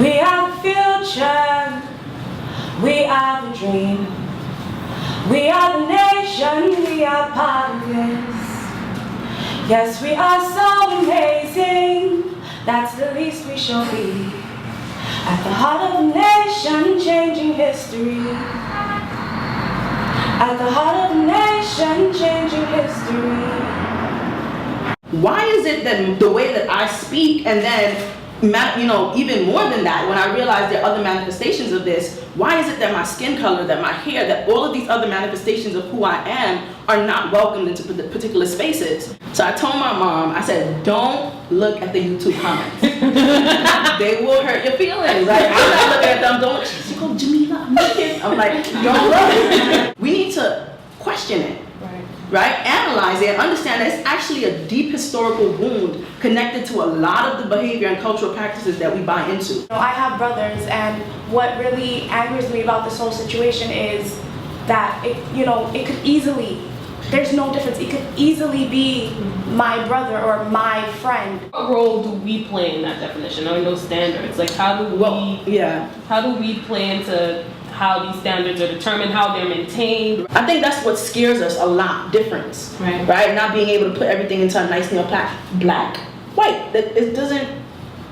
We are the future, we are the dream. We are the nation, we are part of this. Yes, we are so amazing, that's the least we shall be. At the heart of a nation, changing history. At the heart of a nation, changing history. Why is it that the way that I speak, and then, even more than that, when I realize there are other manifestations of this, why is it that my skin color, that my hair, that all of these other manifestations of who I am are not welcomed into particular spaces? So I told my mom, I said, don't look at the YouTube comments. They will hurt your feelings. Like, I'm not looking at them, don't. She goes, Jamila, I'm looking. I'm like, don't look. We need to question it. Right? Analyze it and understand that it's actually a deep historical wound connected to a lot of the behavior and cultural practices that we buy into. I have brothers, and what really angers me about this whole situation is that it could easily, there's no difference, it could easily be my brother or my friend. What role do we play in that definition or in those standards? Like how do we play into how these standards are determined, how they're maintained? I think that's what scares us a lot, difference. Right? Not being able to put everything into a nice black, white.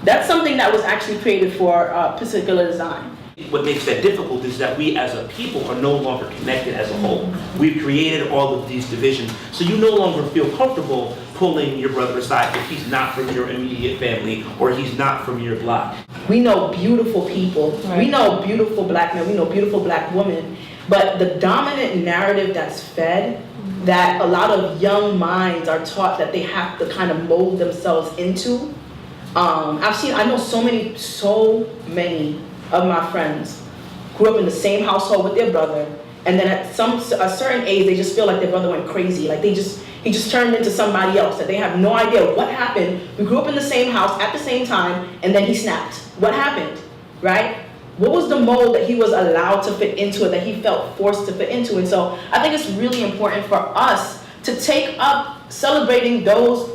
That's something that was actually created for a particular design. What makes that difficult is that we as a people are no longer connected as a whole. We've created all of these divisions, so you no longer feel comfortable pulling your brother aside if he's not from your immediate family or he's not from your block. We know beautiful people, we know beautiful black men, we know beautiful black women, but the dominant narrative that's fed, that a lot of young minds are taught that they have to kind of mold themselves into. I know so many of my friends grew up in the same household with their brother, and then at a certain age they just feel like their brother went crazy, like he just turned into somebody else, that they have no idea what happened. We grew up in the same house at the same time, and then he snapped. What happened, right? What was the mold that he was allowed to fit into, that he felt forced to fit into? And so I think it's really important for us to take up celebrating those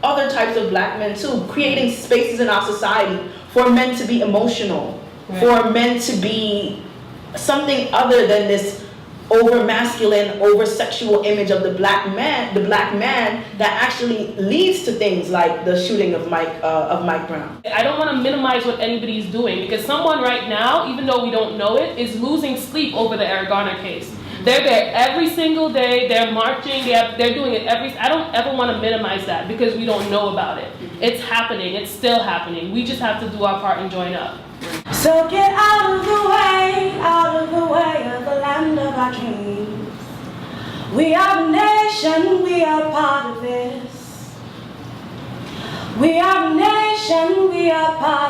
other types of black men too, creating spaces in our society for men to be emotional, for men to be something other than this over masculine, over sexual image of the black man that actually leads to things like the shooting of Mike Brown. I don't want to minimize what anybody's doing, because someone right now, even though we don't know it, is losing sleep over the Eric Garner case. They're there every single day, they're marching, they're doing it I don't ever want to minimize that because we don't know about it. It's happening, it's still happening. We just have to do our part and join up. So get out of the way of the land of our dreams. We are the nation, we are part of this. We are the nation, we are part